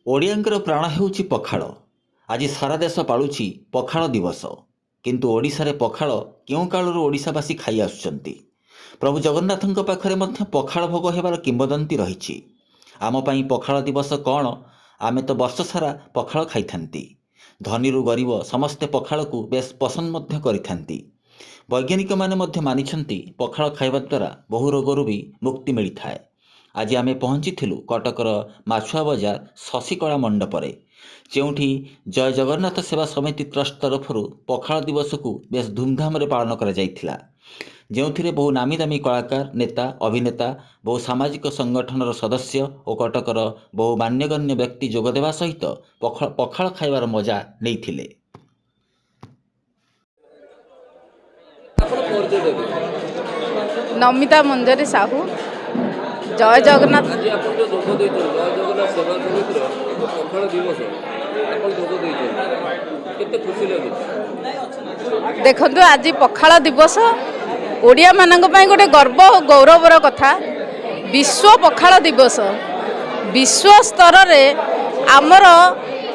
ଓଡ଼ିଆଙ୍କର ପ୍ରାଣ ହେଉଛି ପଖାଳ। ଆଜି ସାରା ଦେଶ ପାଳୁଛି ପଖାଳ ଦିବସ। କିନ୍ତୁ ଓଡ଼ିଶାରେ ପଖାଳ କେଉଁ କାଳରୁ ଓଡ଼ିଶାବାସୀ ଖାଇ ଆସୁଛନ୍ତି। ପ୍ରଭୁ ଜଗନ୍ନାଥଙ୍କ ପାଖରେ ମଧ୍ୟ ପଖାଳ ଭୋଗ ହେବାର କିମ୍ବଦନ୍ତୀ ରହିଛି। ଆମ ପାଇଁ ପଖାଳ ଦିବସ କ'ଣ? ଆମେ ତ ବର୍ଷ ସାରା ପଖାଳ ଖାଇଥାନ୍ତି। ଧନୀରୁ ଗରିବ ସମସ୍ତେ ପଖାଳକୁ ବେଶ ପସନ୍ଦ ମଧ୍ୟ କରିଥାନ୍ତି। ବୈଜ୍ଞାନିକମାନେ ମଧ୍ୟ ମାନିଛନ୍ତି ପଖାଳ ଖାଇବା ଦ୍ୱାରା ବହୁ ରୋଗରୁ ବି ମୁକ୍ତି ମିଳିଥାଏ। ଆଜି ଆମେ ପହଞ୍ଚିଥିଲୁ କଟକର ମାଛୁଆ ବଜାର ଶଶିକଳା ମଣ୍ଡପରେ, ଯେଉଁଠି ଜୟ ଜଗନ୍ନାଥ ସେବା ସମିତି ଟ୍ରଷ୍ଟ ତରଫରୁ ପଖାଳ ଦିବସକୁ ବେଶ ଧୁମଧାମରେ ପାଳନ କରାଯାଇଥିଲା। ଯେଉଁଥିରେ ବହୁ ନାମୀ ଦାମୀ କଳାକାର, ନେତା, ଅଭିନେତା, ବହୁ ସାମାଜିକ ସଂଗଠନର ସଦସ୍ୟ ଓ କଟକର ବହୁ ମାନ୍ୟଗଣ୍ୟ ବ୍ୟକ୍ତି ଯୋଗଦେବା ସହିତ ପଖାଳ ଖାଇବାର ମଜା ନେଇଥିଲେ। नमिता मंजरी साहू, जय जगन्नाथ। आज आप जो जोग जय जगन्नाथ सेवा समिति पखाड़ दिवस आप जोग केते खुशी लगे। देखु आज पखाड़ दिवस ओडिया मानक पई गोटे गर्व और गौरवर कथा। विश्व पखाड़ दिवस विश्व स्तर रे आमर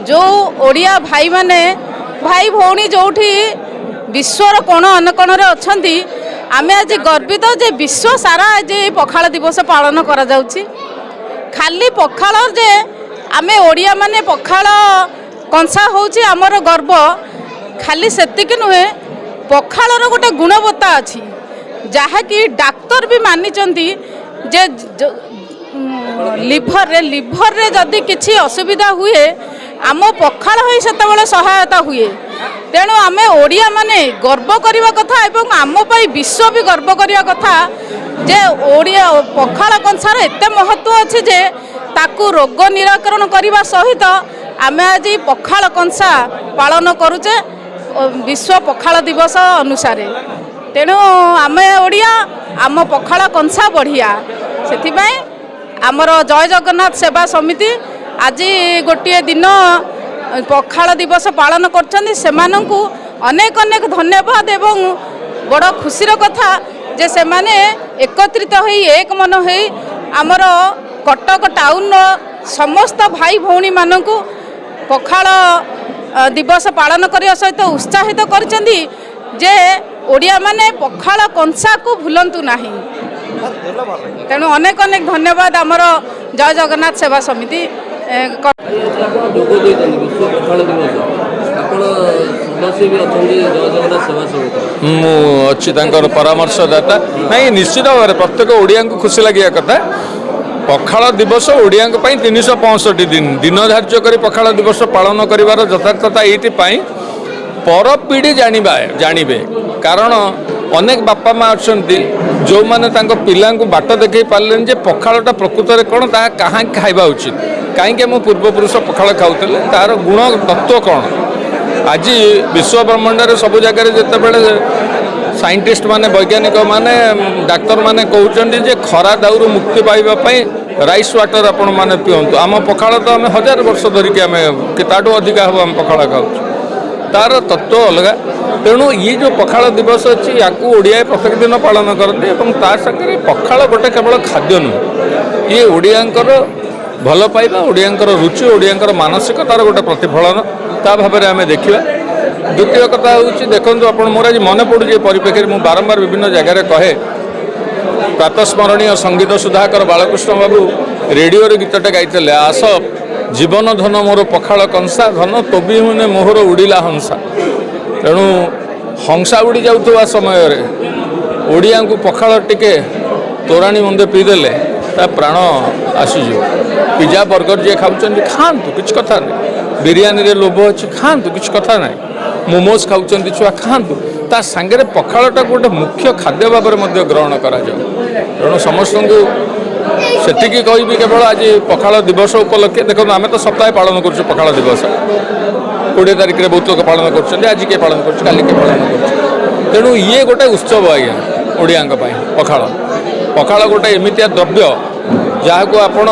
जो ओडिया भाई माने भाई भौणी जोठी विश्वर कोण अनकोण रे अछंती, आमे आज गर्वित जे विश्व सारा आज पखाड़ दिवस पालन करा जाउची। खाली पखाड़ जे आमे ओडिया माने पखाड़ कंसा होउची आमर गर्व। खाली सेतिक नुहे, पखाड़र गोटे गुणवत्ता अच्छी जहाँकि डाक्तर भी मानिचंती जे लिभर रे जदि किछि असुविधा हुए आम पखाड़ ही सेतबेले सहायता हुए। तेणु आमे ओडिया माने गर्व करिवा कथा एवं आम पई विश्व भी गर्व करिवा कथा जे ओडिया पखाड़ कंसार एते महत्व अछि जे ताकू रोग निराकरण करिवा सहित आमे आज पखाड़ कंसा पालन करूचे विश्व पखाड़ दिवस अनुसार। तेणु आमे ओडिया आम पखाड़ कंसा बढ़िया, सेथिबाई आमर जय जगन्नाथ सेवा समिति आज गोटे दिन पखाड़ दिवस पालन करछन्ती। सेमानंकु अनेक अनेक धन्यवाद एवं बड़ खुशीर कथा जे सेमाने एकत्रित होई एक मन होई आमर कटक टाउन समस्त भाई भौणी मानंकु पखाड़ दिवस पालन करने सहित उत्साहित करछन्ती जे ओडिया माने पखाड़ कंसा को भूलंतु नाही। तेणु अनेक अनेक धन्यवाद आमर जय जगन्नाथ सेवा समिति। जोग विश्व पखाड़ दिवस आपण सदस्य भी अच्छा जय जगन्नाथ सेवा समिति अच्छी परामर्शदाता नहीं निश्चित भाव प्रत्येक ओडिया को खुशी लगे कथा। पखाड़ दिवस ओडिया 365 दिन धार्य कर पखाड़ दिवस पालन कर यथार्थता ये पर पीढ़ी जानवे। कारण अनेक बापा माँ अच्छा जो मैंने पिला बाट देखे पारे जे पखाड़टा प्रकृत में कौन ता कहाँ खाइबा उचित, कहीं आम पूर्वपुरुष पखाड़ खाऊले तार गुण तत्व कौन। आज विश्व ब्रह्मांड सब जगह जितेबाला साइंटिस्ट माने वैज्ञानिक माने डाक्तर माने कहते जे खरा दाउरू मुक्ति पाइबापी राइस वाटर आपण मैंने पीतु। आम पखाड़ तो आम 1000 वर्ष धरिकी आम ताठू अधिका हम आम पखाड़ खाऊ, तार तत्व अलग। तेणु ये जो पखाड़ दिवस अच्छी या ओडिया प्रत्येक दिन पालन करते सागर पखाड़ गोटे केवल खाद्य नुह, ये ओडियांकर भल पाइबा, ओडियांकर रुचि, ओडियांकर मानसिकतार गोटे प्रतिफलन ता भाव में आम देखा। द्वितीय कथा हूँ देखो आप मोर आज मन पड़ू परिप्रेक्षी मुझे बारंबार विभिन्न जगह कहे प्रातस्मरणीय संगीत सुधाकर बालकृष्ण बाबू रेडियो गीतटे गाई आस जीवन धन मोर पखाड़ कंसा धन तोबी हुने मोहर उड़िला हंसा। तेणु हंसा उड़ी जाऊा समय ओडिया को पखाड़ टिके तोराणी मुंदे पीदेले ता प्राण आसीज। पिज्जा बर्गर जी खाऊँ खातु किसी कथा नहीं, बिरियानी रे लोभ अच्छी खातु किसी कथा नहीं, मोमोज खाऊँ छुआ खातु ता सांगे पखाड़टा गोटे मुख्य खाद्य भाव में ग्रहण करा। तेणु समस्त को सेटिकी कहि केवल आज पखाड़ दिवस उपलक्षे देखो आम तो सप्ताह पालन कर पखाड़ दिवस 20 तारिख में बहुत लोग पालन कर आज किए पालन कर पालन कर। तेणु ये गोटे उत्सव आज्ञा ओडिया पखाड़। पखाड़ गोटे एमितिया द्रव्य जहाँ को आपण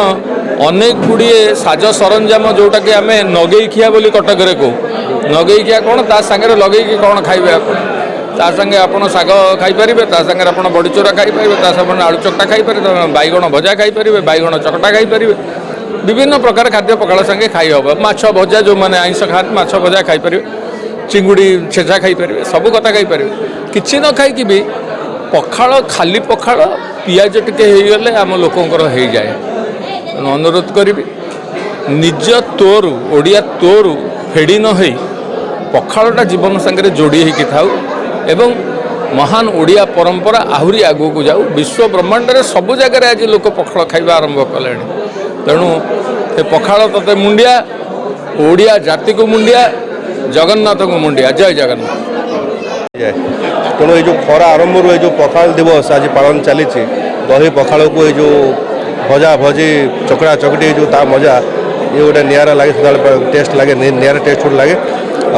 अनेक गुड़े साज सरंजाम जोटा कि आम नगेई खिया बोली कटक कहूँ। नगेई खिया कौन ता सागर लगे कौन खाइबे ता संगे आपण शाग खाईपारे, ता संगे आपण बड़ीचोरा खाईपारे, ता संगे आलू चकटा खाईपारे, बैगण भजा खाईपारे, बैगण चकटा खाईपारे। विभिन्न प्रकार खाद्य पखाड़ संगे खाई हम माछ भजा जो मैंने आइंष खाते माछ भजा खाईपर चिंगुड़ी छेचा खाईपर सब कथा खाईपर किसी न खाई भी पखाड़ खाली पखाड़ पियाज टिके गले आम लोकंर हो जाए तेणु अनुरोध करी निज तोरु ओडिया तोरु फेड़ी न हो पखाड़टा जीवन संगे जोड़ी होगी थाउ एवं महान ओडिया परंपरा आहरी आगू को जाऊ विश्व ब्रह्मांड में सबू जगह आज लोक पखाड़ खाଇବା आरंभ कले तेणु से पखाड़ तते मुंडिया ओडिया जाति को मुंडिया जगन्नाथ को मुंडिया जय जगन्नाथ। तेणु ये जो खरा आरंभ रू जो पखाल दिवस आज पालन चली दही पखाड़ को जो भजा भजी चकड़ा चकटी जो ता मजा ये गोटे निरा लगे सदा टेस्ट लगे निरा टेस्ट गोटे लगे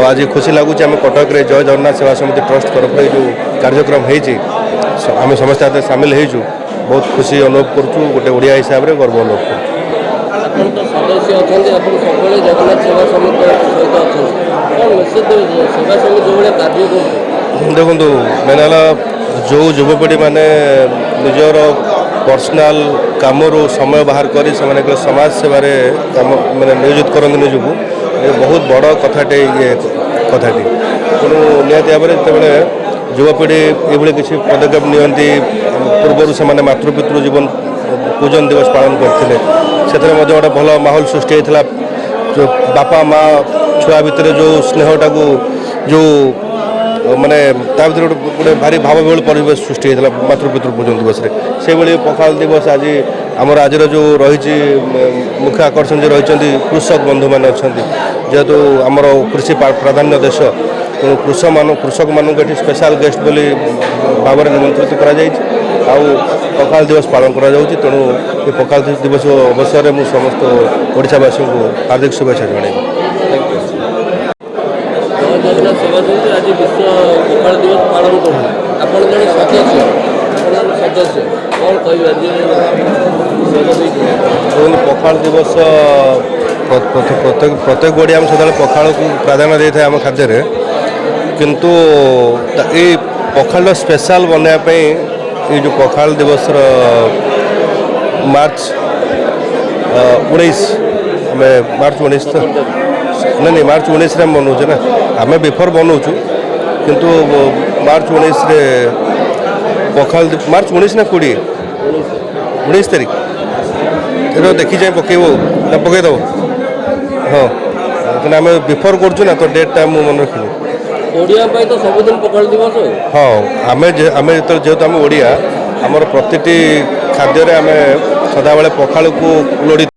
आज खुशी लगुच आम कटक जय जगन्नाथ सेवा समिति ट्रस्ट तरफ जो कार्यक्रम होम समस्त सामिल हो बहुत खुशी अनुभव करुँ गोटे ओडिया हिसाब से गर्व अनुभव कर ଆପଣ ତ ସଦସ୍ୟ ଅଛନ୍ତି ଆପଣ ସବୁବେଳେ ଜଗନ୍ନାଥ ସେବା ସମିତି ସହିତ ଅଛନ୍ତି କ'ଣ ମେସେଜ ଦେବେ ସେବା ସମିତି ଯେଉଁଭଳିଆ କାର୍ଯ୍ୟ କରୁଛନ୍ତି ଦେଖନ୍ତୁ ମେନ୍ ହେଲା ଯେଉଁ ଯୁବପିଢ଼ି ମାନେ ନିଜର पर्सनाल कामरू समय बाहर कर समाज सेवार कम मैंने नियोजित करते निजक ये बहुत बड़ कथाटे ये कथाटी तेणु निहती भाव में जिते युवपीढ़ी ये किसी पदक्षेप नियंती पूर्वर से मातृपितृ जीवन पूजन दिवस पालन करते से गोटे भल माहौल सृष्टि होता जो बापा माँ छुआ भितर जो स्नेहटा को जो माने भर गोटे भारी भावविहल परिवेश सृष्टि होता मातृपितृ पूजन दिवस से पखाल दिवस आज आमर आज जो रही मुख्य आकर्षण जो रही कृषक बंधु मैंने अच्छा जेहेतु आमर कृषि प्राधान्य देश तेणु कृषक मानू ये स्पेशल गेस्ट बोली भाव में निमंत्रित कर पखाल दिवस पालन कर तेणु ये पखाल दिवस अवसर में समस्त ओडिशावासी को हार्दिक शुभेच्छा जन जगन्नाथ सेवा समिति आज विश्व पखाड़ दिवस पालन करूँ आपड़ जन सदस्य सदस्य कौन कह पखाल दिवस प्रत्येक ओडिया में सदा पखाड़ को प्राधान्य दे था आम खाद्य किंतु ये पखाल स्पेशल बनवाई ये जो पखाल दिवस मार्च 19 मार्च 19 तो नहीं मार्च 19 रे बनाऊे ना आम बिफोर बनाऊँ किंतु मार्च 19 रे पखाल मार्च 19 ना 19 तारीख ये देखी जाए पकेब ना पकईदेव हाँ आम बिफोर करूँ ना तो डेट टाइम मुझे मन रखी ओडिया तो सबुदिन पखाड़ दिवस हाँ आम जेहेतु आम ओडिया आमर प्रति खाद्य आम सदाबले पखाड़ को लोड़ी